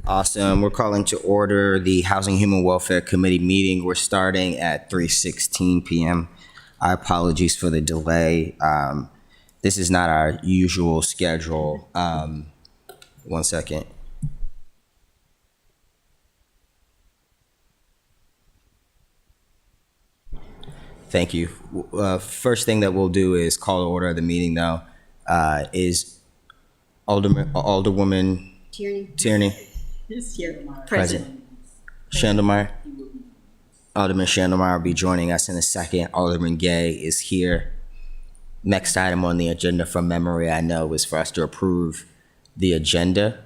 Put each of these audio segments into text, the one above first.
Awesome. We're calling to order the Housing and Human Welfare Committee meeting. We're starting at 3:16 p.m. Our apologies for the delay. This is not our usual schedule. 1 second. Thank you. First thing that we'll do is call to order the meeting though. Is Alderwoman Tierney Is here. present? Shandelmeyer? Alderman Shandelmeyer will be joining us in a second. Alderman Gay is here. Next item on the agenda from memory, I know, is for us to approve the agenda.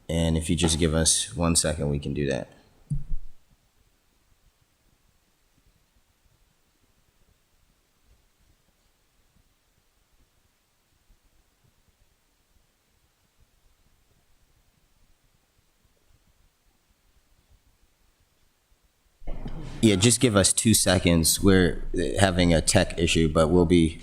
And if you just give us 1 second, we can do that. Yeah, just give us 2 seconds. We're having a tech issue, but we'll be.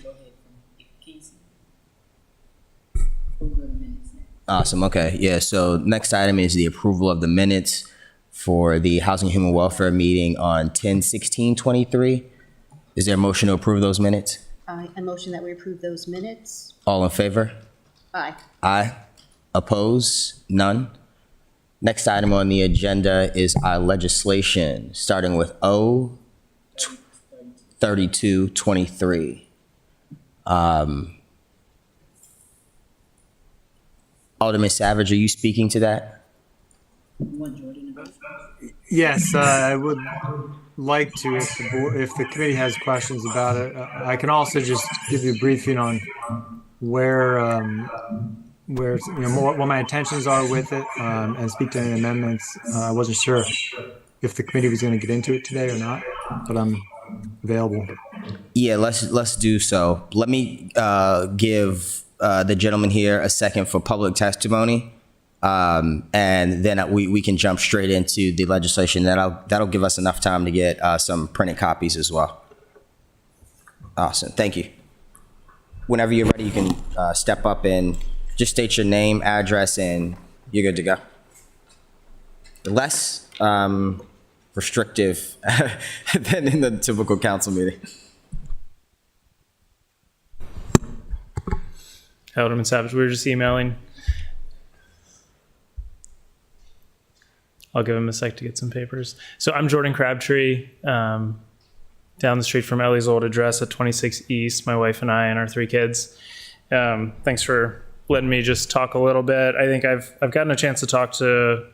Awesome. Okay. Yeah. So next item is the approval of the minutes for the Housing and Human Welfare meeting on 10/16/23. Is there a motion to approve those minutes? A motion that we approve those minutes. All in favor? Aye. Aye. Oppose? None. Next item on the agenda is our legislation, starting with O 3223. Alderman Savage, are you speaking to that? Yes, I would like to, if the committee has questions about it. I can also just give you a briefing on where what my intentions are with it, and speak to any amendments. I wasn't sure if the committee was going to get into it today or not, but I'm available. Yeah, let's do so. Let me give the gentleman here a second for public testimony, and then we can jump straight into the legislation. That'll give us enough time to get some printed copies as well. Awesome, thank you. Whenever you're ready, you can step up and just state your name, address, and you're good to go. Less restrictive than in the typical council meeting. Alderman Savage, we were just emailing. I'll give him a sec to get some papers. So I'm Jordan Crabtree, down the street from Ellie's old address at 26 East, my wife and I and our 3 kids. Thanks for letting me just talk a little bit. I think I've gotten a chance to talk to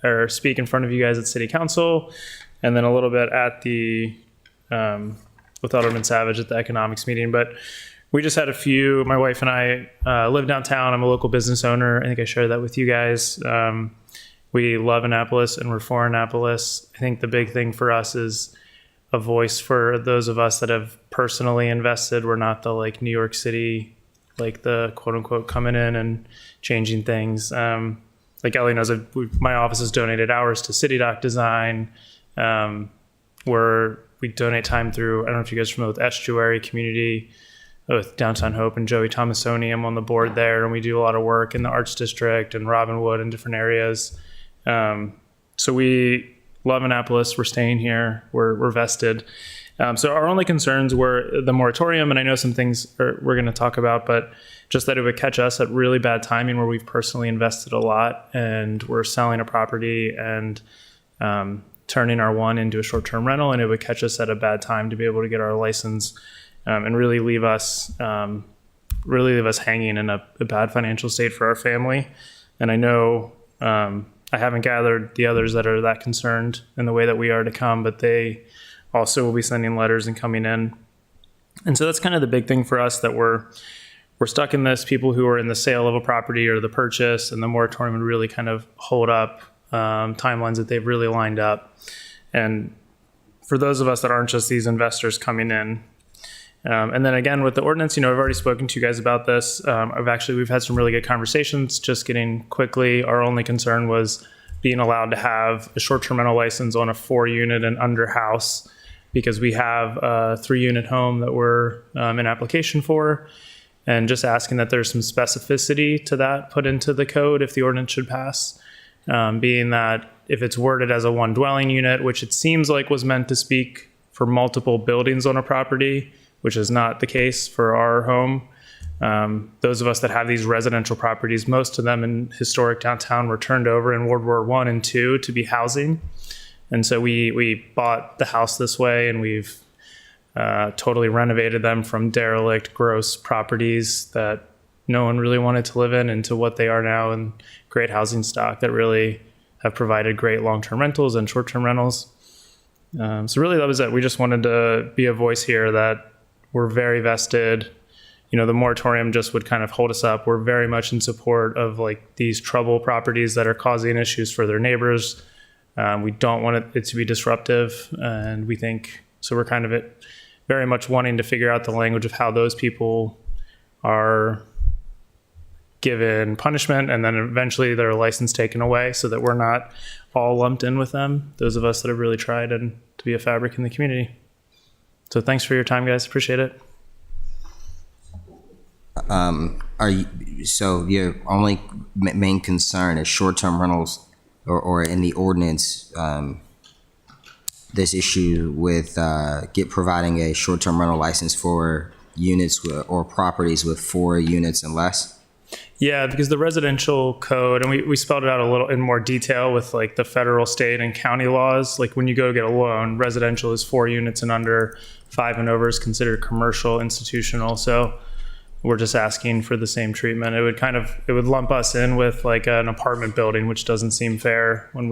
or speak in front of you guys at City Council, and then a little bit at the with Alderman Savage at the economics meeting. But we just had my wife and I live downtown. I'm a local business owner. I think I shared that with you guys. We love Annapolis and we're for Annapolis. I think the big thing for us is a voice for those of us that have personally invested. We're not the New York City, the quote unquote coming in and changing things. Like Ellie knows, my office has donated hours to City Doc Design, where we donate time through, I don't know if you guys are familiar with Estuary Community, with Downtown Hope and Joey Tomasoni. I'm on the board there, and we do a lot of work in the Arts District and Robinwood and different areas. So we love Annapolis. We're staying here. We're vested. So our only concerns were the moratorium, and I know some things we're going to talk about, but just that it would catch us at really bad timing where we've personally invested a lot and we're selling a property and turning our one into a short-term rental, and it would catch us at a bad time to be able to get our license and really leave us hanging in a bad financial state for our family. And I know I haven't gathered the others that are that concerned in the way that we are to come, but they also will be sending letters and coming in. And so that's kind of the big thing for us, that we're stuck in this. People who are in the sale of a property or the purchase, and the moratorium would really kind of hold up timelines that they've really lined up. And for those of us that aren't just these investors coming in, and then again with the ordinance, I've already spoken to you guys about this. We've had some really good conversations. Just getting quickly, our only concern was being allowed to have a short-term rental license on a 4-unit and under house, because we have a 3-unit home that we're in application for. and just asking that there's some specificity to that put into the code if the ordinance should pass, being that if it's worded as a one dwelling unit, which it seems like was meant to speak for multiple buildings on a property, which is not the case for our home. Those of us that have these residential properties, most of them in historic downtown were turned over in World War I and II to be housing. And so we bought the house this way, and we've totally renovated them from derelict, gross properties that no one really wanted to live in into what they are now, and great housing stock that really have provided great long-term rentals and short-term rentals. So really that was it. We just wanted to be a voice here that we're very vested. You know, the moratorium just would kind of hold us up. We're very much in support of like these trouble properties that are causing issues for their neighbors. We don't want it to be disruptive, and we think, so we're kind of very much wanting to figure out the language of how those people are given punishment and then eventually their license taken away, so that we're not all lumped in with them, those of us that have really tried and to be a fabric in the community. So thanks for your time, guys. Appreciate it. So your only main concern is short-term rentals, or in the ordinance, this issue with providing a short-term rental license for units or properties with 4 units and less? Yeah, because the residential code, and we spelled it out a little in more detail with like the federal, state, and county laws. Like when you go get a loan, residential is 4 units and under, 5 and over is considered commercial, institutional. So we're just asking for the same treatment. It would lump us in with like an apartment building, which doesn't seem fair when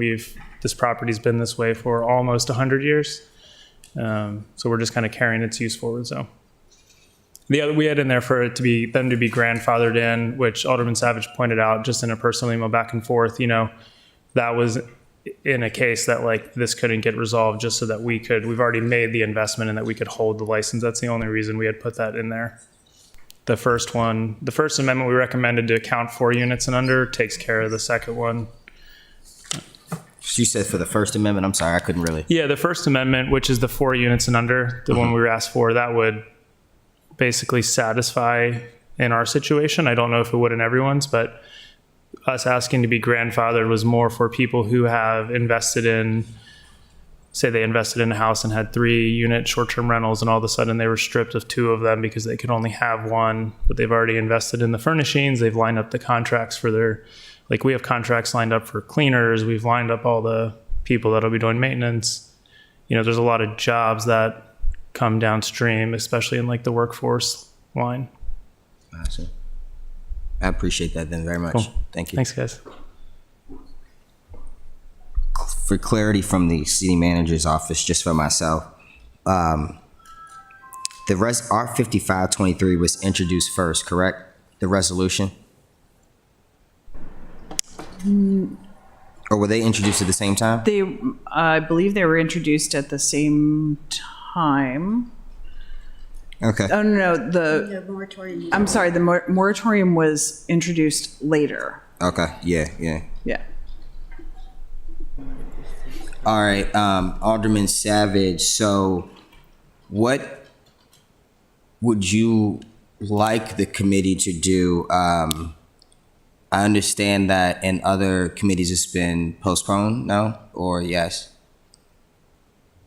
this property's been this way for almost 100 years. So we're just kind of carrying its use forward. So we had in there for them to be grandfathered in, which Alderman Savage pointed out just in a personal email back and forth. You know, that was in a case that like this couldn't get resolved, just so that we've already made the investment and that we could hold the license. That's the only reason we had put that in there. The first amendment we recommended to count 4 units and under takes care of the second one. You said for the First Amendment, I'm sorry, I couldn't really. Yeah, the First Amendment, which is the 4 units and under, the one we were asked for, that would basically satisfy in our situation. I don't know if it would in everyone's, but us asking to be grandfathered was more for people who have invested in, say they invested in a house and had 3 unit short-term rentals, and all of a sudden they were stripped of 2 of them because they could only have 1, but they've already invested in the furnishings. They've lined up the contracts for like we have contracts lined up for cleaners. We've lined up all the people that'll be doing maintenance. You know, there's a lot of jobs that come downstream, especially in like the workforce line. Awesome. I appreciate that then very much. Cool. Thank you. Thanks, guys. For clarity from the city manager's office, just for myself, R 5523 was introduced first, correct? The resolution? Or were they introduced at the same time? I believe they were introduced at the same time. Okay. Oh, no, The moratorium. I'm sorry, the moratorium was introduced later. Okay. Yeah. Yeah. All right, Alderman Savage, so what would you like the committee to do? I understand that in other committees it's been postponed, no? Or yes?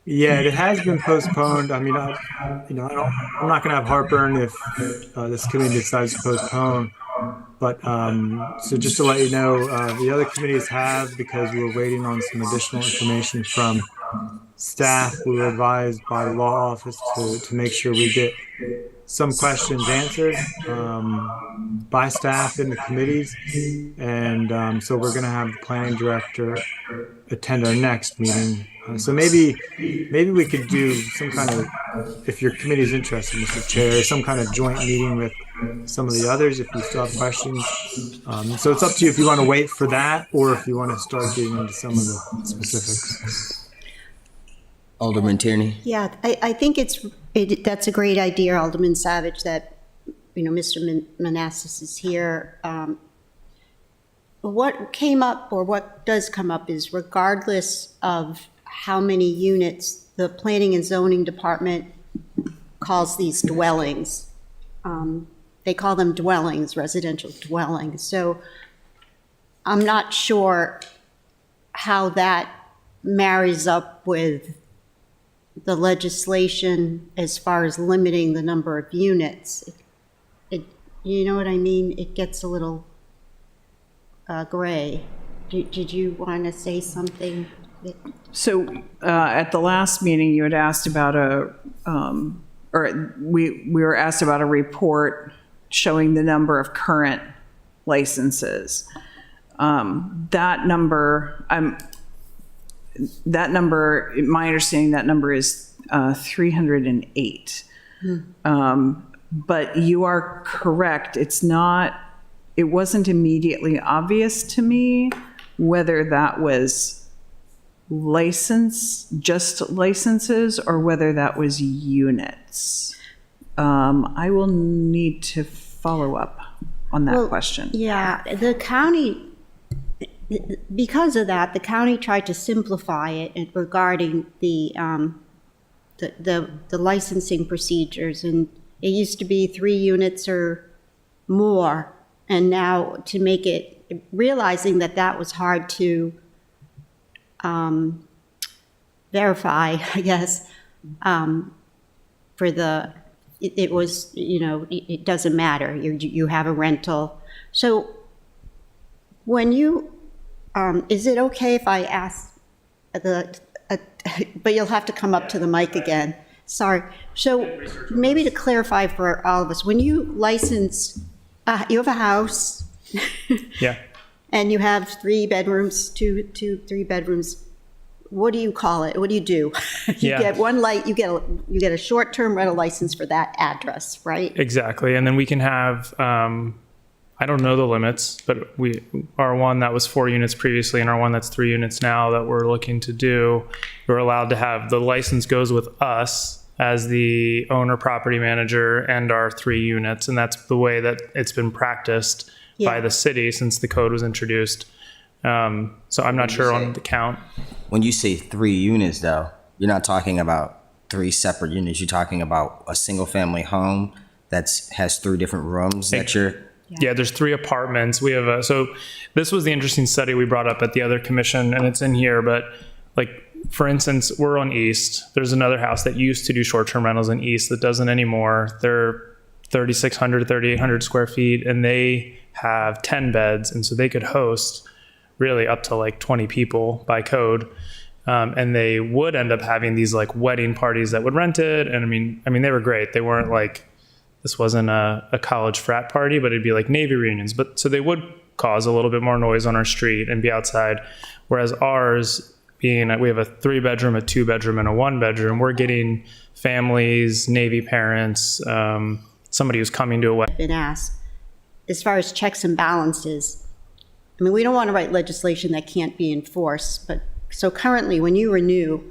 Yeah, it has been postponed. I mean, I'm not going to have heartburn if this committee decides to postpone. But so just to let you know, the other committees have, because we were waiting on some additional information from staff. We were advised by the law office to make sure we get some questions answered by staff in the committees. And so we're going to have the planning director attend our next meeting. So maybe we could do some kind of, if your committee is interested, Mr. Chair, some kind of joint meeting with some of the others if you still have questions. So it's up to you if you want to wait for that or if you want to start getting into some of the specifics. Alderman Tierney? Yeah, I think that's a great idea, Alderman Savage, that, Mr. Manassas is here. What came up, or what does come up, is regardless of how many units the Planning and Zoning Department calls these dwellings, they call them dwellings, residential dwellings. So I'm not sure how that marries up with the legislation as far as limiting the number of units. You know what I mean? It gets a little gray. Did you want to say something? So at the last meeting, you had asked about we were asked about a report showing the number of current licenses. That number, my understanding, that number is 308. But you are correct. It wasn't immediately obvious to me whether that was just licenses, or whether that was units. I will need to follow up on that question. Yeah, the county, because of that, the county tried to simplify it regarding the licensing procedures, and it used to be 3 units or more, and now to make it, realizing that was hard to verify, I guess, it was, it doesn't matter. You have a rental. So when you, is it okay if I ask but you'll have to come up to the mic again. Sorry. So maybe to clarify for all of us, when you license, you have a house. Yeah. And you have 3 bedrooms, 3 bedrooms. What do you call it? What do you do? You Yeah. get you get a short-term rental license for that address, right? Exactly. And then we can have, I don't know the limits, but our one that was 4 units previously and our one that's 3 units now that we're looking to do, we're allowed to have, the license goes with us as the owner property manager and our 3 units. And that's the way that it's been practiced by the city since the code was introduced. So I'm not sure on the count. When you say 3 units, though, you're not talking about 3 separate units. You're talking about a single-family home has 3 different rooms that you're. Yeah, there's 3 apartments. We have so this was the interesting study we brought up at the other commission, and it's in here. But like, for instance, we're on East. There's another house that used to do short-term rentals in East that doesn't anymore. They're 3,600, 3,800 square feet, and they have 10 beds, and so they could host really up to like 20 people by code. And they would end up having these like wedding parties that would rent it. And I mean, they were great. They weren't like, this wasn't a college frat party, but it'd be like Navy reunions. But so they would cause a little bit more noise on our street and be outside. Whereas ours being, we have a 3-bedroom, a 2-bedroom, and a 1-bedroom. We're getting families, Navy parents, somebody who's coming to a wedding. Been asked, as far as checks and balances, I mean, we don't want to write legislation that can't be enforced, but so currently when you renew,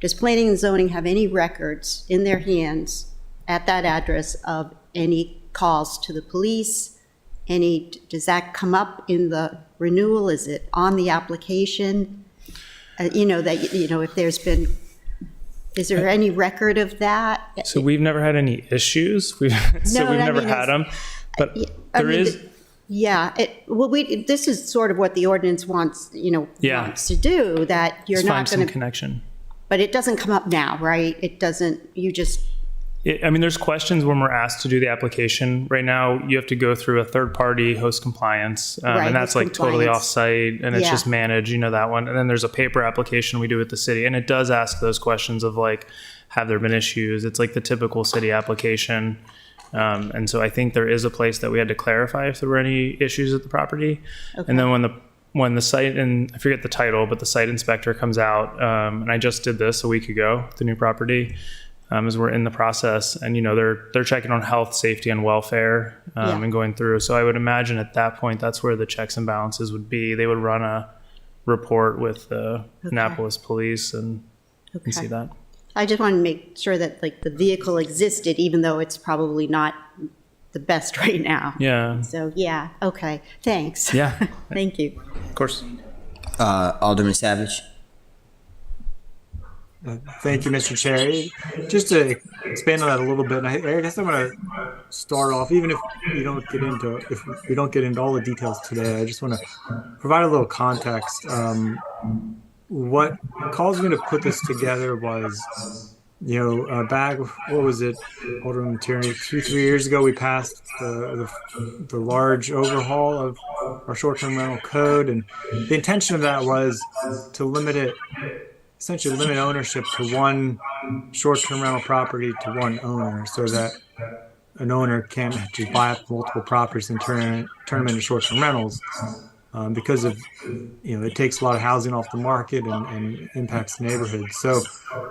does planning and zoning have any records in their hands at that address of any calls to the police? Does that come up in the renewal? Is it on the application? If there's been, is there any record of that? So we've never had any issues. We've never had them, but there is. This is sort of what the ordinance wants to do, that you're Let's not find some going to, connection. but it doesn't come up now, right? It doesn't, There's questions when we're asked to do the application. Right now, you have to go through a third-party host compliance, Right, and that's host like totally compliance. off-site, and it's Yeah. just managed, that one. And then there's a paper application we do with the city, and it does ask those questions of like, have there been issues? It's like the typical city application. And so I think there is a place that we had to clarify if there were any issues with the property. Okay. And then when the site, and I forget the title, but the site inspector comes out, and I just did this a week ago, the new property, as we're in the process, and they're checking on health, safety, and welfare, and going through. So I would imagine at that point, that's where the checks and balances would be. They would run a report with the Annapolis police and see that. I just want to make sure that like the vehicle existed, even though it's probably not the best right now. Yeah. So, okay, thanks. Yeah. Thank you. Of course. Alderman Savage. Thank you, Mr. Chair. Just to expand on that a little bit, and I guess I'm going to start off, even if we don't get into all the details today. I just want to provide a little context. What caused me to put this together was, back, what was it, Alderman Tierney, 2-3 years ago, we passed the large overhaul of our short-term rental code, and the intention of that was to essentially limit ownership to one short-term rental property to one owner, so that an owner can't just buy up multiple properties and turn them into short-term rentals. Because of, it takes a lot of housing off the market and impacts the neighborhood. So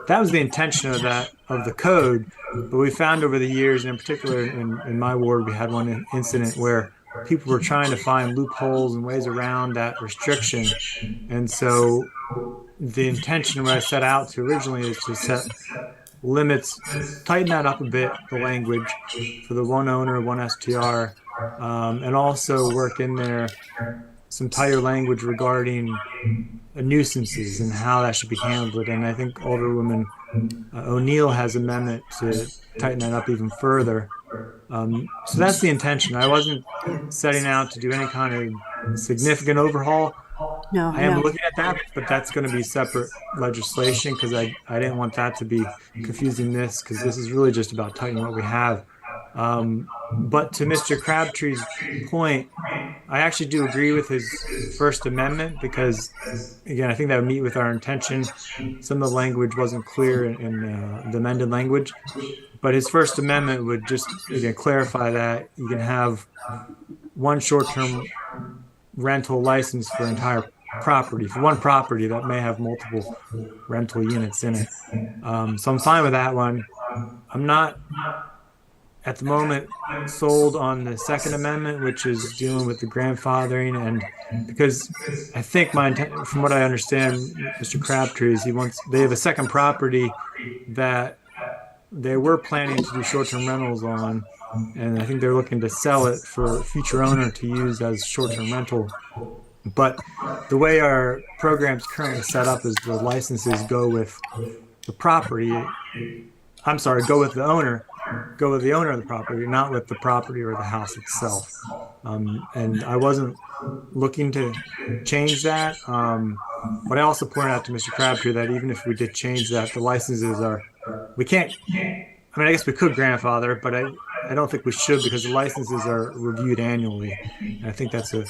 that was the intention of the code. But we found over the years, and in particular in my ward, we had one incident where people were trying to find loopholes and ways around that restriction. And so the intention when I set out to originally is to set limits, tighten that up a bit, the language for the one owner, one STR, and also work in there some tighter language regarding nuisances and how that should be handled. And I think Alderwoman O'Neill has an amendment to tighten that up even further. So that's the intention. I wasn't setting out to do any kind of significant overhaul. No, I am no. looking at that, but that's going to be separate legislation because I didn't want that to be confusing this, because this is really just about tightening what we have. But to Mr. Crabtree's point, I actually do agree with his First Amendment because, again, I think that would meet with our intention. Some of the language wasn't clear in the amended language, but his First Amendment would just, again, clarify that you can have one short-term rental license for entire property, for one property that may have multiple rental units in it. So I'm fine with that one. I'm not at the moment sold on the Second Amendment, which is dealing with the grandfathering, and because I think from what I understand, Mr. Crabtree, is they have a second property that they were planning to do short-term rentals on, and I think they're looking to sell it for a future owner to use as short-term rental. But the way our program's currently set up is the licenses go with the property. Go with the owner. Go with the owner of the property, not with the property or the house itself. And I wasn't looking to change that. But I also pointed out to Mr. Crabtree that even if we did change that, the licenses we can't, I guess we could grandfather, but I don't think we should, because the licenses are reviewed annually. And I think that's an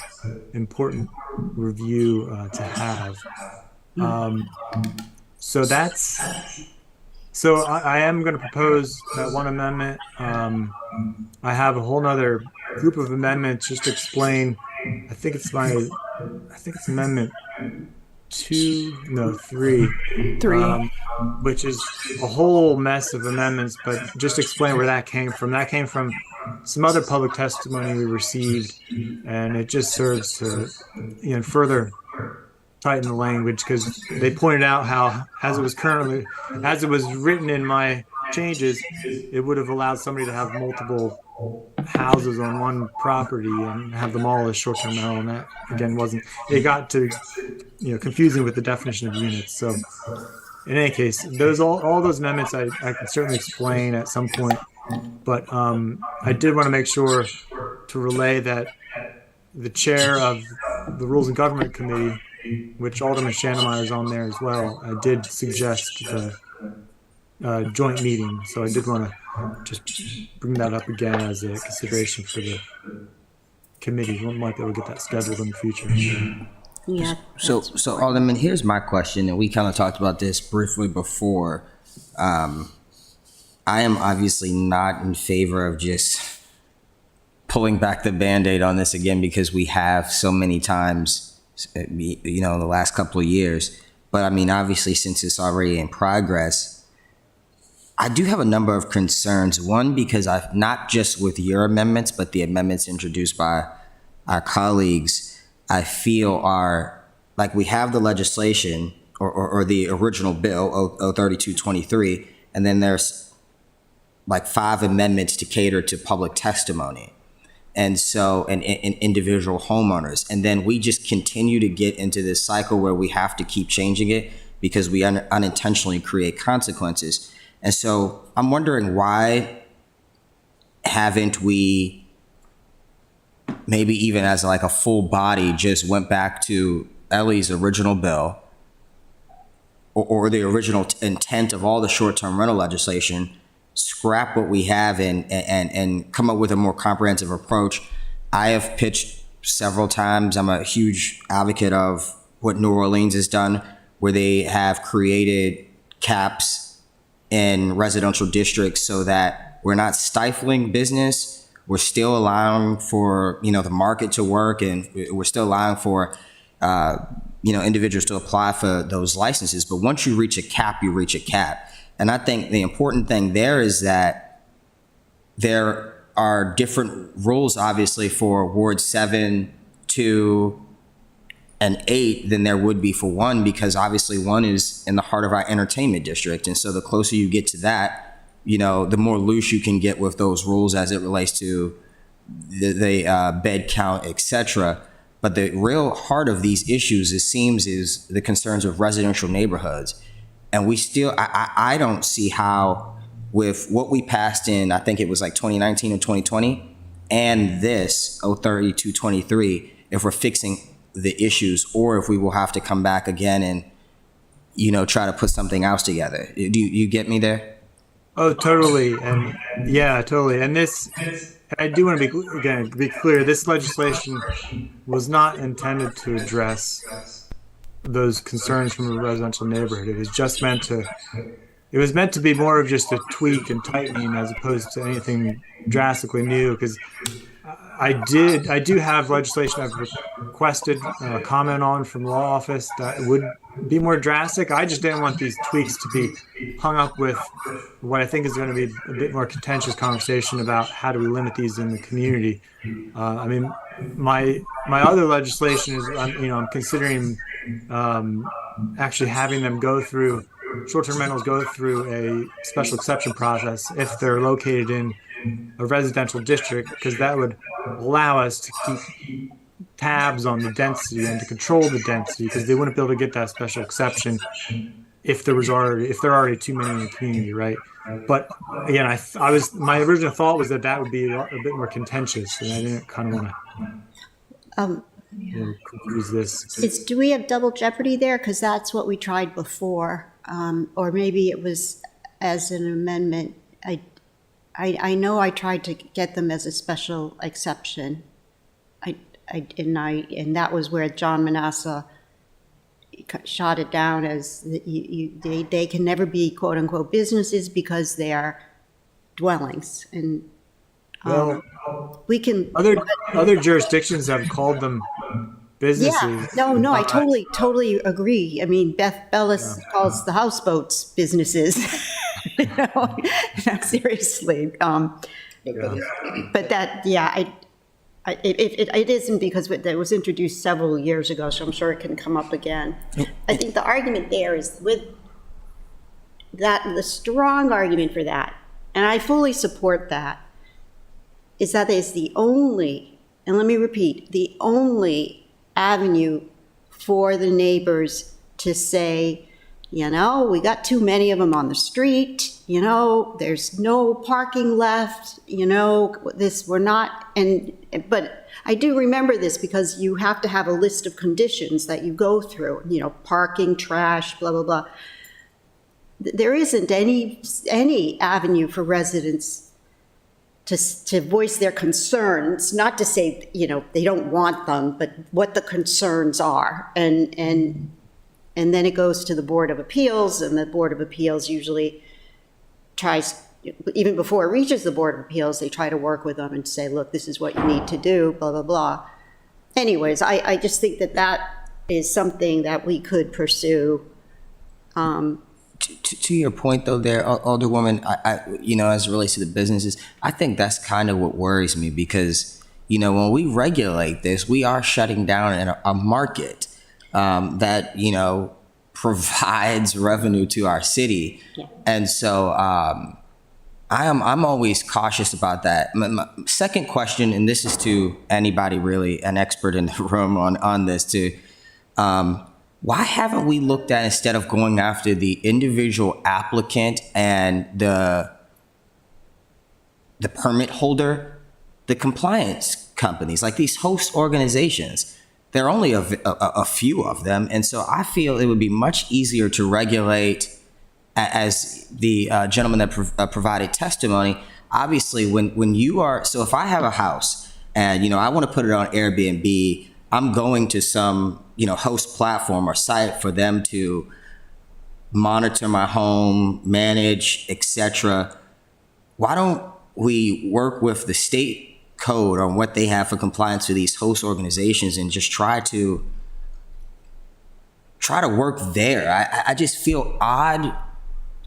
important review to have. So I am going to propose that one amendment. I have a whole nother group of amendments just to explain. I think it's amendment 3, which is a whole mess of amendments, but just explain where that came from. That came from some other public testimony we received, and it just serves to further tighten the language, because they pointed out how, as it was written in my changes, it would have allowed somebody to have multiple houses on one property and have them all as short-term rental, and that again it got to confusing with the definition of units. So in any case, all those amendments I can certainly explain at some point, but I did want to make sure to relay that the chair of the Rules and Government Committee, which Alderman Shannemeyer is on there as well, I did suggest the joint meeting. So I did want to just bring that up again as a consideration for the committee. We might be able to get that scheduled in the future. Yeah. So Alderman, here's my question, and we kind of talked about this briefly before. I am obviously not in favor of just pulling back the Band-Aid on this again, because we have so many times, in the last couple of years. But obviously, since it's already in progress, I do have a number of concerns. One, because not just with your amendments, but the amendments introduced by our colleagues, I feel are like, we have the legislation or the original bill, 03223, and then there's like 5 amendments to cater to public testimony. And so, and individual homeowners. And then we just continue to get into this cycle where we have to keep changing it because we unintentionally create consequences. And so I'm wondering, why haven't we, maybe even as like a full body, just went back to Ellie's original bill, or the original intent of all the short-term rental legislation, scrap what we have and come up with a more comprehensive approach. I have pitched several times. I'm a huge advocate of what New Orleans has done, where they have created caps in residential districts so that we're not stifling business. We're still allowing for, the market to work, and we're still allowing for, individuals to apply for those licenses. But once you reach a cap, you reach a cap. And I think the important thing there is that there are different rules, obviously, for Ward 7, 2, and 8 than there would be for 1, because obviously 1 is in the heart of our entertainment district. And so the closer you get to that, the more loose you can get with those rules as it relates to the bed count, et cetera. But the real heart of these issues, it seems, is the concerns of residential neighborhoods. And we still, I don't see how, with what we passed in, I think it was like 2019 or 2020, and this 03223, if we're fixing the issues, or if we will have to come back again and, try to put something else together. Do you get me there? Oh, totally. And yeah, totally. And this, I do want to be clear, this legislation was not intended to address those concerns from a residential neighborhood. It was just meant to be more of just a tweak and tightening as opposed to anything drastically new, because I do have legislation I've requested comment on from law office that would be more drastic. I just didn't want these tweaks to be hung up with what I think is going to be a bit more contentious conversation about how do we limit these in the community. My other legislation is, I'm considering actually having them short-term rentals go through a special exception process if they're located in a residential district, because that would allow us to keep tabs on the density and to control the density, because they wouldn't be able to get that special exception if there are already too many in the community, right? But again, my original thought was that would be a bit more contentious, and I didn't kind of want to confuse this. Do we have double jeopardy there? Because that's what we tried before, or maybe it was as an amendment. I know I tried to get them as a special exception. And that was where John Manasseh shot it down as they can never be quote unquote businesses because they are dwellings. And we can other jurisdictions have called them businesses. Yeah, no, I totally agree. I mean, Beth Bellis calls the houseboats businesses. No, seriously. But that, it isn't, because it was introduced several years ago, so I'm sure it can come up again. I think the argument there is with that, the strong argument for that, and I fully support that, is that is the only, and let me repeat, the only avenue for the neighbors to say, we got too many of them on the street, there's no parking left, we're not, but I do remember this because you have to have a list of conditions that you go through, parking, trash, blah, blah, blah. There isn't any avenue for residents to voice their concerns, not to say, they don't want them, but what the concerns are. And then it goes to the Board of Appeals, and the Board of Appeals usually tries, even before it reaches the Board of Appeals, they try to work with them and say, look, this is what you need to do, blah, blah, blah. Anyways, I just think that is something that we could pursue. To your point, though, there, Alderwoman, as it relates to the businesses, I think that's kind of what worries me, because, when we regulate this, we are shutting down a market that, provides revenue to our city. Yeah. And so I'm always cautious about that. My second question, and this is to anybody really, an expert in the room on this too. why haven't we looked at, instead of going after the individual applicant and the permit holder, the compliance companies, like these host organizations? There are only a few of them. And so I feel it would be much easier to regulate, as the gentleman that provided testimony. Obviously, when you are, so if I have a house and, I want to put it on Airbnb, I'm going to some, host platform or site for them to monitor my home, manage, etc. Why don't we work with the state code on what they have for compliance for these host organizations and just try to work there? I just feel odd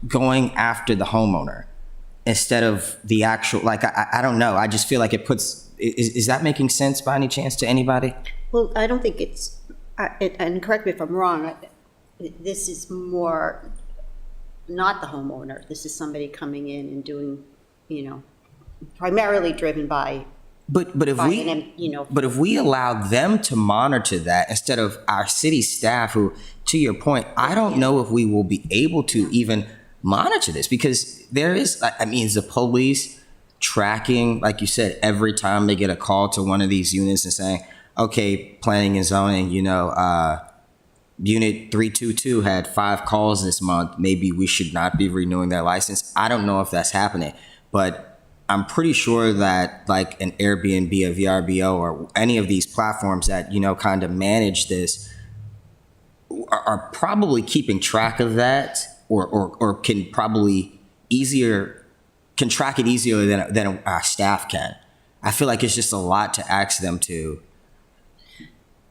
going after the homeowner instead of the actual, like, I don't know. I just feel like it puts, is that making sense by any chance to anybody? Well, I don't think it's, and correct me if I'm wrong, this is more not the homeowner. This is somebody coming in and doing, primarily driven by But if we allow them to monitor that instead of our city staff, who, to your point, I don't know if we will be able to even monitor this, because there is, is the police tracking, like you said, every time they get a call to one of these units and saying, okay, planning and zoning, unit 322 had 5 calls this month. Maybe we should not be renewing their license. I don't know if that's happening, but I'm pretty sure that like an Airbnb, a VRBO, or any of these platforms that, kind of manage this are probably keeping track of that, or can probably can track it easier than our staff can. I feel like it's just a lot to ask them to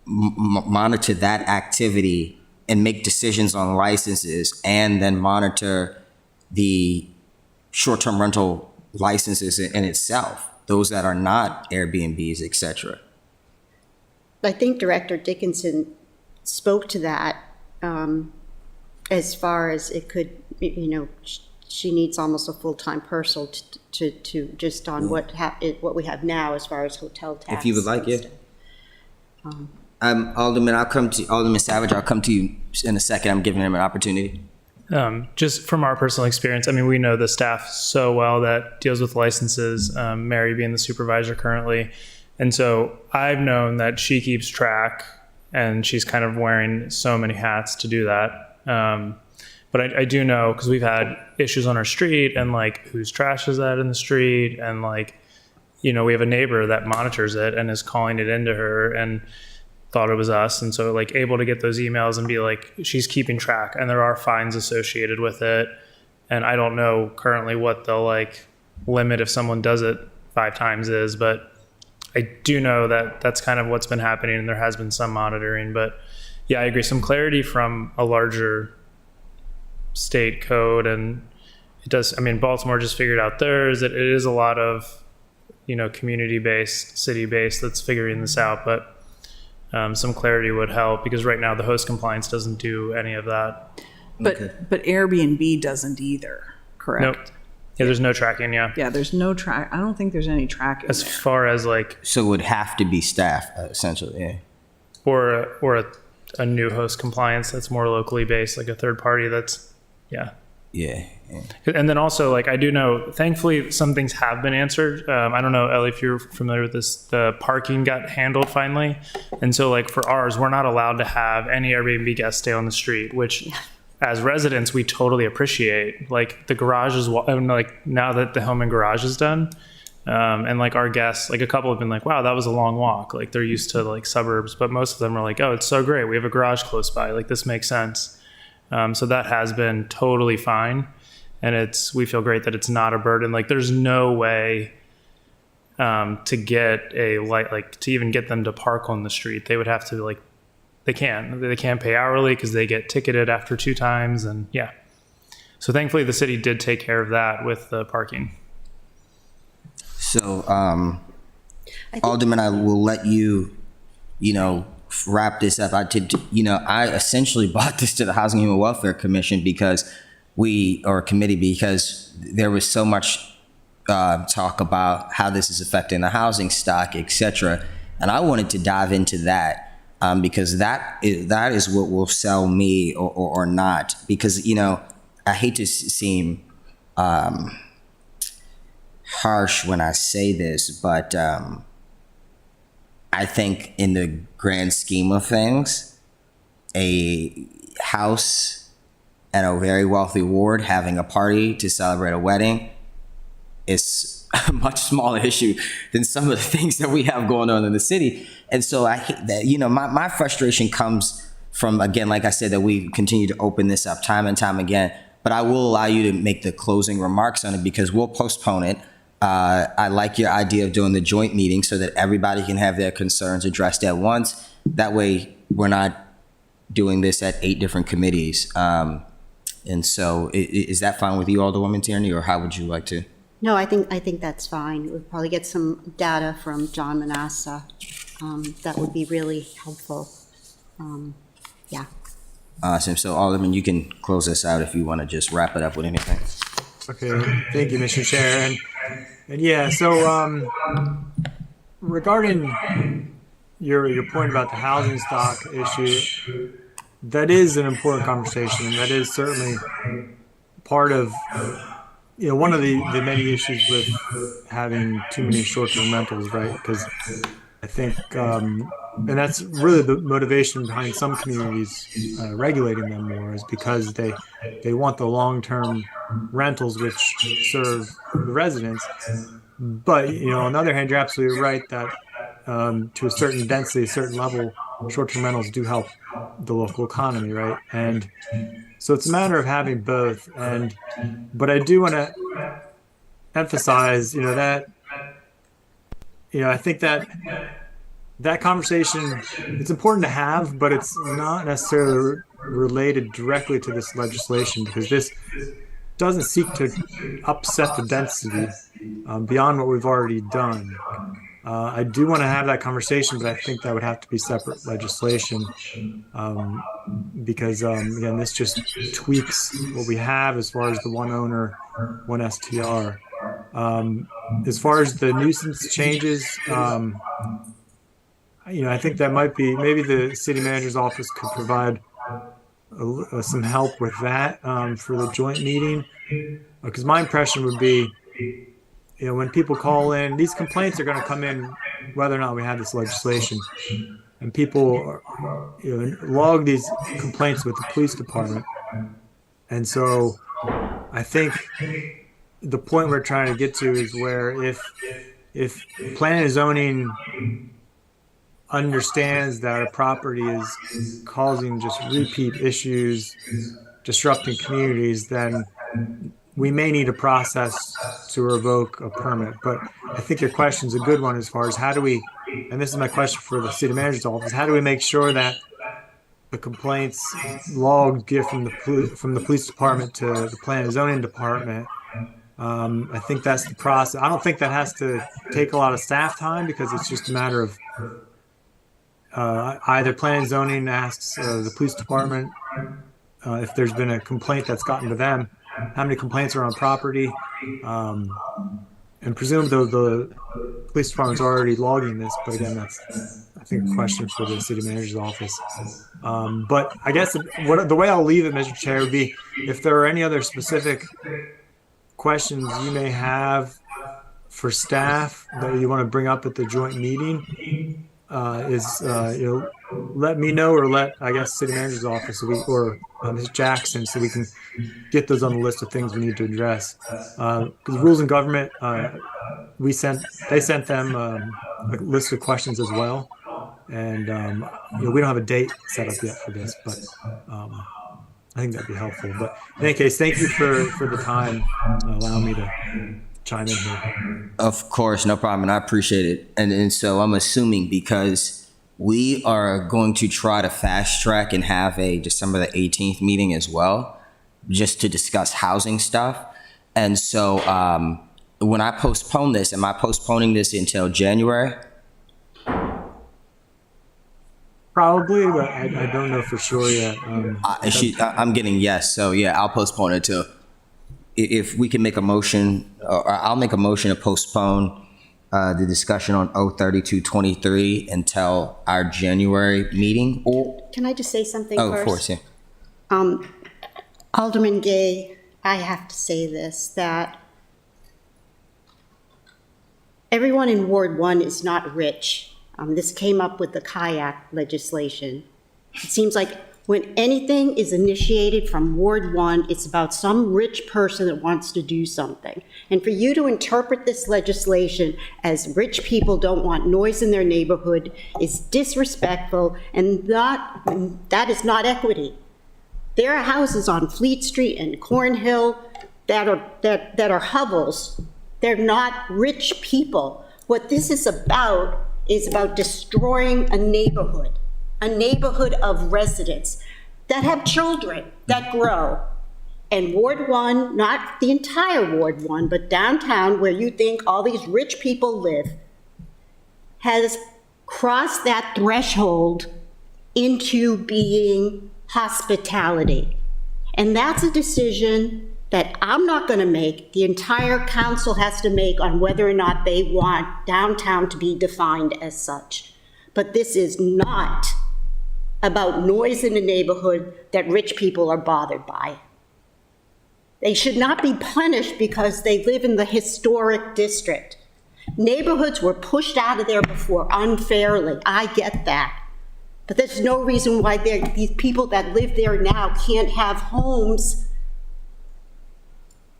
monitor that activity and make decisions on licenses, and then monitor the short-term rental licenses in itself, those that are not Airbnbs, etc. I think Director Dickinson spoke to that as far as it could, she needs almost a full-time person to just on what we have now as far as hotel tax. If you would like, yeah. Alderman Savage, I'll come to you in a second. I'm giving him an opportunity. Just from our personal experience, we know the staff so well that deals with licenses, Mary being the supervisor currently. And so I've known that she keeps track, and she's kind of wearing so many hats to do that. But I do know, because we've had issues on our street, and like, whose trash is that in the street? And like, we have a neighbor that monitors it and is calling it into her and thought it was us. And so like, able to get those emails and be like, she's keeping track, and there are fines associated with it. And I don't know currently what the like limit if someone does it 5 times is, but I do know that that's kind of what's been happening, and there has been some monitoring. But yeah, I agree. Some clarity from a larger state code, and it does. Baltimore just figured out theirs. It is a lot of, community-based, city-based that's figuring this out, but some clarity would help, because right now the host compliance doesn't do any of that. But Airbnb doesn't either, correct? Nope. Yeah, there's no tracking. Yeah. Yeah, there's no track. I don't think there's any tracking As there. far as like, So it would have to be staff, essentially. Yeah. or a new host compliance that's more locally based, like a third party. That's yeah. Yeah. And then also, like, I do know, thankfully, some things have been answered. I don't know, Ellie, if you're familiar with this, the parking got handled finally. And so, like, for ours, we're not allowed to have any Airbnb guests stay on the street, which as residents, we totally appreciate. Like, the garage is, like, now that the home and garage is done, and like our guests, like a couple have been like, wow, that was a long walk. Like, they're used to like suburbs, but most of them are like, oh, it's so great. We have a garage close by. Like, this makes sense. So that has been totally fine. And we feel great that it's not a burden. Like, there's no way to get to even get them to park on the street. They would have to they can't pay hourly because they get ticketed after 2 times. And yeah. So thankfully the city did take care of that with the parking. So, Alderman, I will let you, wrap this up. I essentially brought this to the Housing and Human Welfare Commission committee because there was so much talk about how this is affecting the housing stock, et cetera. And I wanted to dive into that. because that is what will sell me or not. Because, I hate to seem harsh when I say this, but I think in the grand scheme of things, a house and a very wealthy ward having a party to celebrate a wedding is a much smaller issue than some of the things that we have going on in the city. And so I hate that, my frustration comes from, again, like I said, that we continue to open this up time and time again. But I will allow you to make the closing remarks on it because we'll postpone it. I like your idea of doing the joint meeting so that everybody can have their concerns addressed at once. That way, we're not doing this at 8 different committees. And so is that fine with you, Alderwoman Tierney, or how would you like to? No, I think that's fine. We'll probably get some data from John Manassa. That would be really helpful. Yeah. Awesome. So, Alderman, you can close us out if you want to just wrap it up with anything. Okay, thank you, Mr. Chair. And yeah, so regarding your point about the housing stock issue, that is an important conversation. That is certainly part of, one of the many issues with having too many short-term rentals, right? Because I think, and that's really the motivation behind some communities regulating them more, is because they want the long-term rentals which serve the residents. But, on the other hand, you're absolutely right that to a certain density, a certain level, short-term rentals do help the local economy, right? And so it's a matter of having both. But I do want to emphasize, that, I think that conversation, it's important to have, but it's not necessarily related directly to this legislation, because this doesn't seek to upset the density beyond what we've already done. I do want to have that conversation, but I think that would have to be separate legislation because, again, this just tweaks what we have as far as the one owner, one STR. As far as the nuisance changes, I think that might be, maybe the city manager's office could provide some help with that for the joint meeting. Because my impression would be, when people call in, these complaints are going to come in whether or not we have this legislation. And people log these complaints with the police department. And so I think the point we're trying to get to is where if planning and zoning understands that a property is causing just repeat issues, disrupting communities, then we may need a process to revoke a permit. But I think your question is a good one as far as how do we, and this is my question for the city manager's office, how do we make sure that the complaints logged get from the police department to the planning and zoning department? I think that's the process. I don't think that has to take a lot of staff time, because it's just a matter of either planning and zoning asks the police department if there's been a complaint that's gotten to them, how many complaints are on property, and presumably the police department's already logging this. But again, that's, I think, a question for the city manager's office. But I guess the way I'll leave it, Mr. Chair, would be if there are any other specific questions you may have for staff that you want to bring up at the joint meeting, let me know, or let, I guess, city manager's office or Ms. Jackson, so we can get those on the list of things we need to address. Because rules and government, they sent them a list of questions as well, and we don't have a date set up yet for this, but I think that'd be helpful. But in any case, thank you for the time, allowing me to chime in here. Of course, no problem, and I appreciate it. And so I'm assuming, because we are going to try to fast track and have a December the 18th meeting as well, just to discuss housing stuff. And so when I postpone this, am I postponing this until January? Probably, but I don't know for sure yet. I'm getting yes, so yeah, I'll postpone it till, if we can make a motion, or I'll make a motion to postpone the discussion on O3223 until our January meeting? Or, Can I just say something oh, first? of course, yeah. Alderman Gay, I have to say this, that everyone in Ward 1 is not rich. This came up with the kayak legislation. It seems like when anything is initiated from Ward 1, it's about some rich person that wants to do something. And for you to interpret this legislation as rich people don't want noise in their neighborhood is disrespectful, and that is not equity. There are houses on Fleet Street and Cornhill that are hovels. They're not rich people. What this is about destroying a neighborhood of residents that have children that grow. And Ward 1, not the entire Ward 1, but downtown where you think all these rich people live, has crossed that threshold into being hospitality. And that's a decision that I'm not going to make. The entire council has to make on whether or not they want downtown to be defined as such. But this is not about noise in the neighborhood that rich people are bothered by. They should not be punished because they live in the historic district. Neighborhoods were pushed out of there before unfairly. I get that. But there's no reason why these people that live there now can't have homes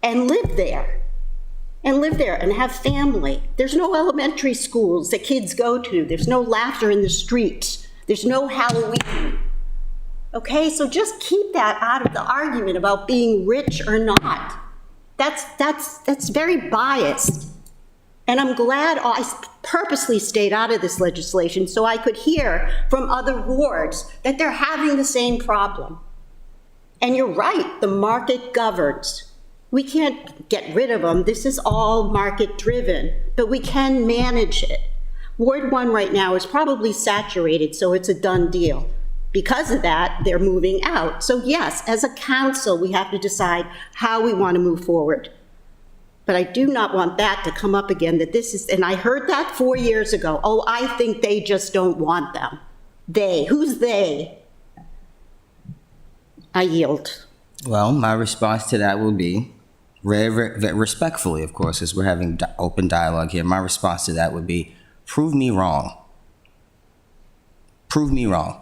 and live there and have family. There's no elementary schools that kids go to. There's no laughter in the streets. There's no Halloween. Okay, so just keep that out of the argument about being rich or not. That's very biased. And I'm glad I purposely stayed out of this legislation so I could hear from other wards that they're having the same problem. And you're right, the market governs. We can't get rid of them. This is all market driven, but we can manage it. Ward 1 right now is probably saturated, so it's a done deal. Because of that, they're moving out. So yes, as a council, we have to decide how we want to move forward. But I do not want that to come up again, that this is, and I heard that 4 years ago. Oh, I think they just don't want them. They, who's they? I yield. Well, my response to that will be, very respectfully, of course, as we're having open dialogue here, my response to that would be, prove me wrong. Prove me wrong.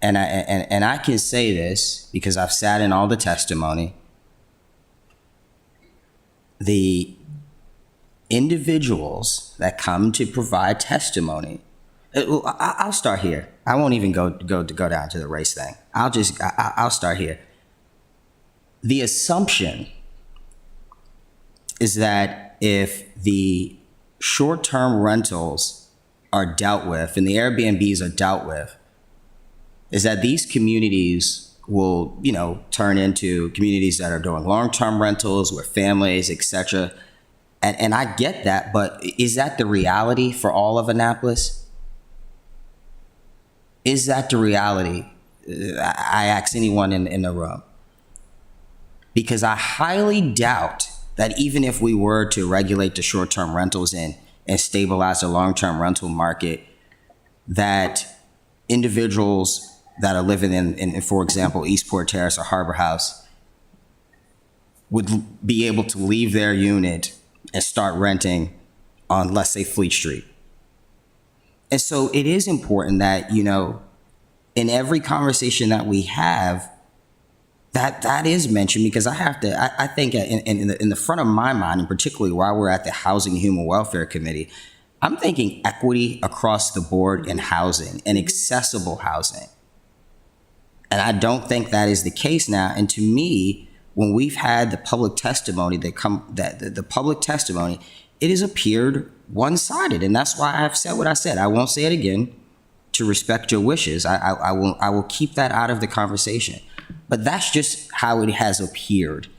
And I can say this because I've sat in all the testimony. The individuals that come to provide testimony, I'll start here. I won't even go down to the race thing. I'll start here. The assumption is that if the short-term rentals are dealt with and the Airbnbs are dealt with, is that these communities will, turn into communities that are doing long-term rentals with families, etc. And I get that, but is that the reality for all of Annapolis? Is that the reality? I ask anyone in the room. Because I highly doubt that even if we were to regulate the short-term rentals and stabilize the long-term rental market, that individuals that are living in, for example, Eastport Terrace or Harbor House would be able to leave their unit and start renting on, let's say, Fleet Street. And so it is important that, in every conversation that we have, that is mentioned, because I think in the front of my mind, and particularly while we're at the Housing and Human Welfare Committee, I'm thinking equity across the board in housing and accessible housing. And I don't think that is the case now. And to me, when we've had the public testimony the public testimony, it has appeared one-sided. And that's why I've said what I said. I won't say it again to respect your wishes. I will keep that out of the conversation. But that's just how it has appeared,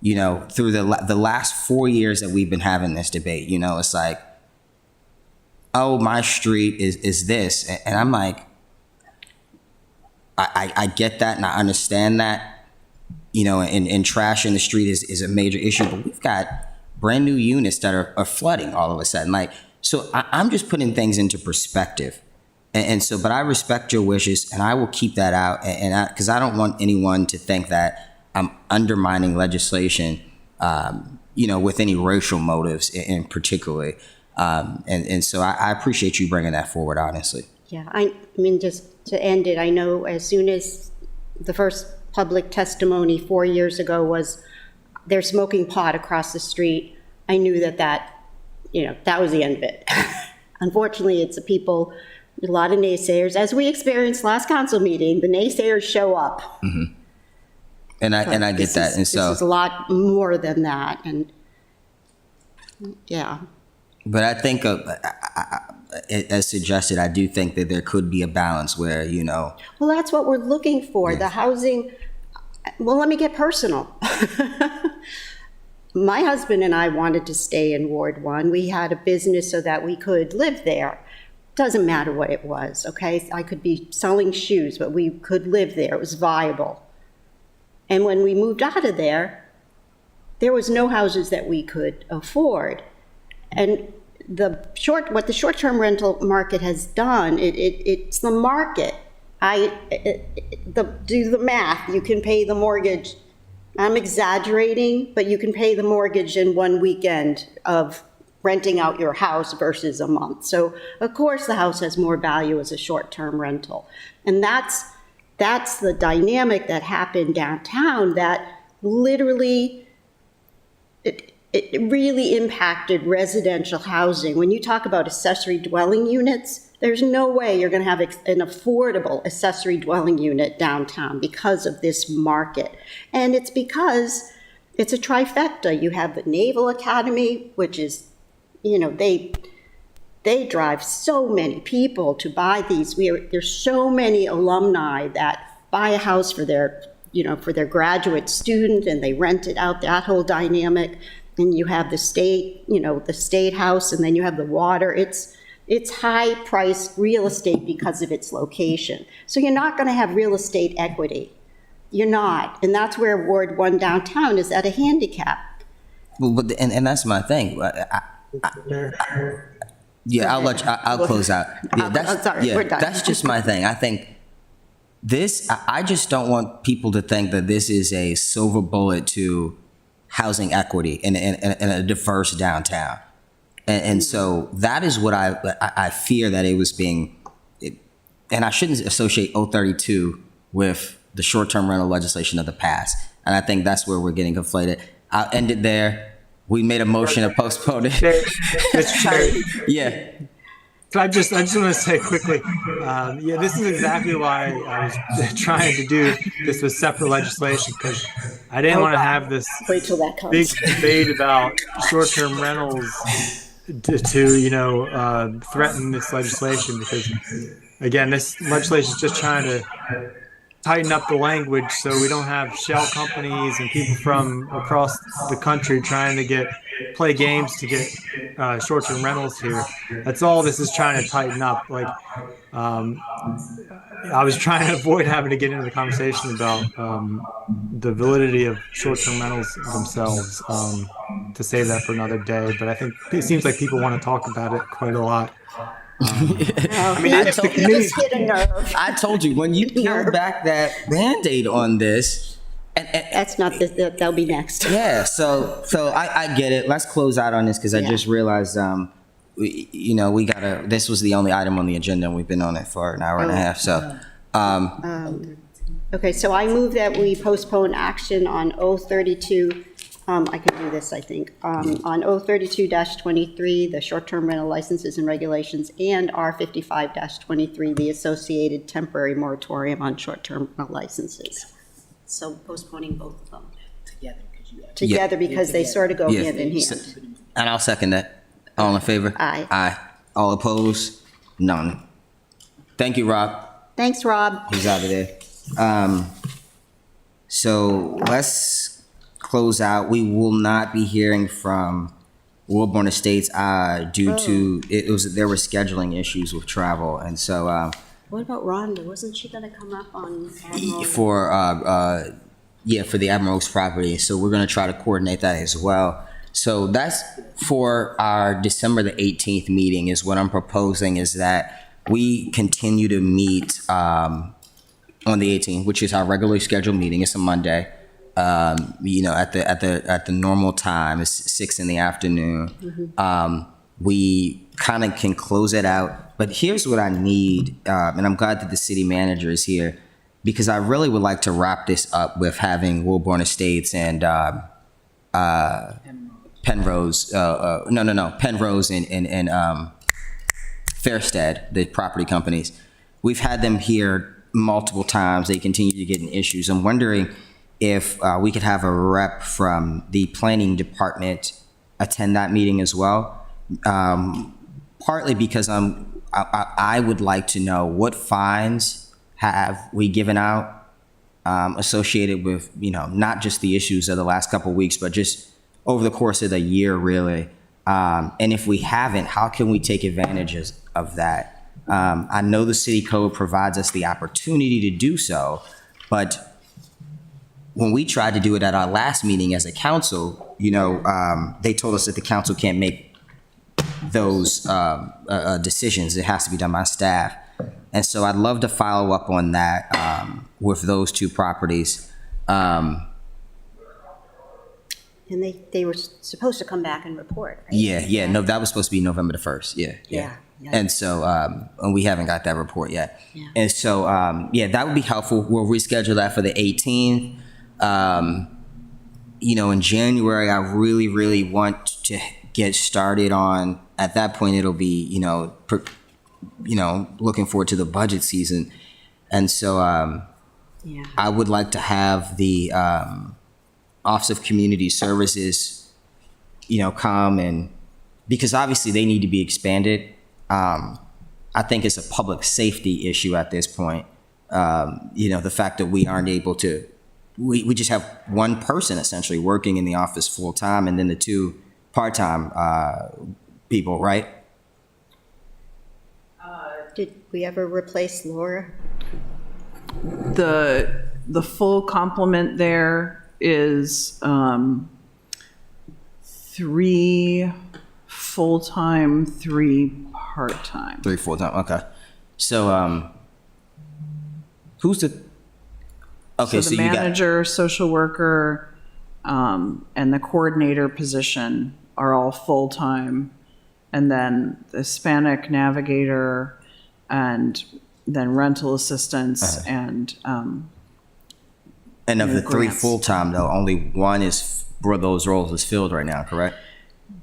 through the last 4 years that we've been having this debate. It's like, oh, my street is this. And I'm like, I get that and I understand that, and trash in the street is a major issue. But we've got brand new units that are flooding all of a sudden. Like, so I'm just putting things into perspective. And so, but I respect your wishes, and I will keep that out. And because I don't want anyone to think that I'm undermining legislation, with any racial motives in particular. And so I appreciate you bringing that forward, honestly. Yeah, I mean, just to end it, I know as soon as the first public testimony 4 years ago was they're smoking pot across the street, I knew that was the end of it. Unfortunately, it's a lot of naysayers. As we experienced last council meeting, the naysayers show up. Mm-hmm. And I get that. And so this is a lot more than that. And yeah. But I think, as suggested, I do think that there could be a balance where, Well, that's what we're looking for. Yeah. The housing. Well, let me get personal. My husband and I wanted to stay in Ward 1. We had a business so that we could live there. Doesn't matter what it was, okay? I could be selling shoes, but we could live there. It was viable. And when we moved out of there was no houses that we could afford. And what the short-term rental market has done, it's the market. Do the math. You can pay the mortgage. I'm exaggerating, but you can pay the mortgage in one weekend of renting out your house versus a month. So of course the house has more value as a short-term rental. And that's the dynamic that happened downtown that literally it really impacted residential housing. When you talk about accessory dwelling units, there's no way you're going to have an affordable accessory dwelling unit downtown because of this market. And it's because it's a trifecta. You have the Naval Academy, which is, they drive so many people to buy these. There's so many alumni that buy a house for their graduate student, and they rent it out, that whole dynamic. And you have the state, the state house, and then you have the water. It's high-priced real estate because of its location. So you're not going to have real estate equity. You're not. And that's where Ward 1 downtown is at a handicap. Well, and that's my thing. I'll close out. Yeah, I'm sorry, we're done. That's just my thing. I think I just don't want people to think that this is a silver bullet to housing equity in a diverse downtown. And so that is what I fear that it was being, and I shouldn't associate 032 with the short-term rental legislation of the past. And I think that's where we're getting conflated. I'll end it there. We made a motion to postpone it. Mr. Chair, Yeah. so I just want to say quickly, this is exactly why I was trying to do this with separate legislation, because I didn't want to have this Wait till that comes. big debate about short-term rentals to threaten this legislation, because again, this legislation is just trying to tighten up the language so we don't have shell companies and people from across the country trying to play games to get short-term rentals here. That's all this is trying to tighten up. Like, I was trying to avoid having to get into the conversation about the validity of short-term rentals themselves, to save that for another day. But I think it seems like people want to talk about it quite a lot. I mean, if the committee, just hit a nerve. I told you, when you peel back that Band-Aid on this, and That's not that'll be next. yeah, so I get it. Let's close out on this, because I Yeah. just realized, this was the only item on the agenda, and we've been on it for an hour and a half. So, Okay, so I move that we postpone action on 032. I can do this, I think. On 032-23, the short-term rental licenses and regulations, and R55-23, the associated temporary moratorium on short-term rental licenses. So postponing both of them together because they sort of go yeah. hand in hand. And I'll second that. All in favor? Aye. Aye. All opposed? None. Thank you, Rob. Thanks, Rob. He's out of there. So let's close out. We will not be hearing from Wilborn Estates due to there were scheduling issues with travel, and so What about Rhonda? Wasn't she going to come up on Admiral? for the Admiral Oaks property. So we're going to try to coordinate that as well. So that's for our December the 18th meeting is what I'm proposing is that we continue to meet on the 18th, which is our regularly scheduled meeting. It's a Monday. You know, at the normal time, it's 6 in the afternoon. We kind of can close it out. But here's what I need, and I'm glad that the city manager is here, because I really would like to wrap this up with having Wilborn Estates and Penrose, Penrose and Fairstead, the property companies. We've had them here multiple times. They continue to get in issues. I'm wondering if we could have a rep from the planning department attend that meeting as well. Partly because I would like to know what fines have we given out associated with, you know, not just the issues of the last couple of weeks, but just over the course of the year, really. And if we haven't, how can we take advantage of that? I know the city code provides us the opportunity to do so, but when we tried to do it at our last meeting as a council, you know, they told us that the council can't make those decisions. It has to be done by staff. And so I'd love to follow up on that with those two properties. And they were supposed to come back and report, right? Yeah. No, that was supposed to be November the 1st. Yeah. And so, and we haven't got that report yet. Yeah. And so, that would be helpful. We'll reschedule that for the 18th. You know, in January, I really, really want to get started on, at that point, it'll be, looking forward to the budget season. And so, I would like to have the Office of Community Services, come and, because obviously they need to be expanded. I think it's a public safety issue at this point. The fact that we aren't able to, we just have one person essentially working in the office full time and then the two part-time people, right? Did we ever replace Laura? The full complement there is 3 full-time, 3 part-time. 3 full-time, okay. So, who's the, okay, So so the you got, manager, social worker, and the coordinator position are all full-time. And then the Hispanic navigator and then rental assistants and and of the 3 grants. full-time though, only one is, where those roles is filled right now, correct?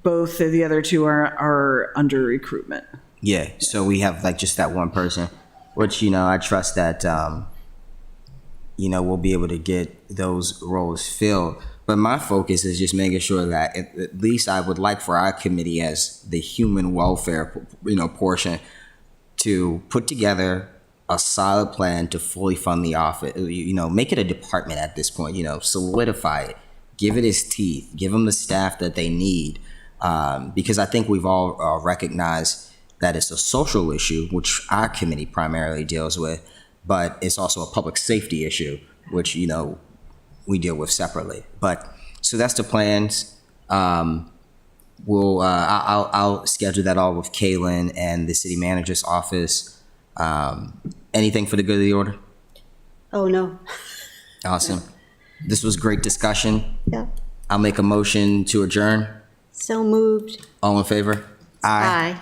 both of the other 2 are under recruitment. Yeah, so we have like just that one person, which, I trust that, we'll be able to get those roles filled. But my focus is just making sure that at least I would like for our committee as the human welfare, portion to put together a solid plan to fully fund the office, make it a department at this point, solidify it, give it its teeth, give them the staff that they need. Because I think we've all recognized that it's a social issue, which our committee primarily deals with, but it's also a public safety issue, which, we deal with separately. But, so that's the plans. I'll schedule that all with Kaylin and the city manager's office. Anything for the good of the order? Oh, no. Awesome. This was great discussion. Yeah. I'll make a motion to adjourn. So moved. All in favor? Aye.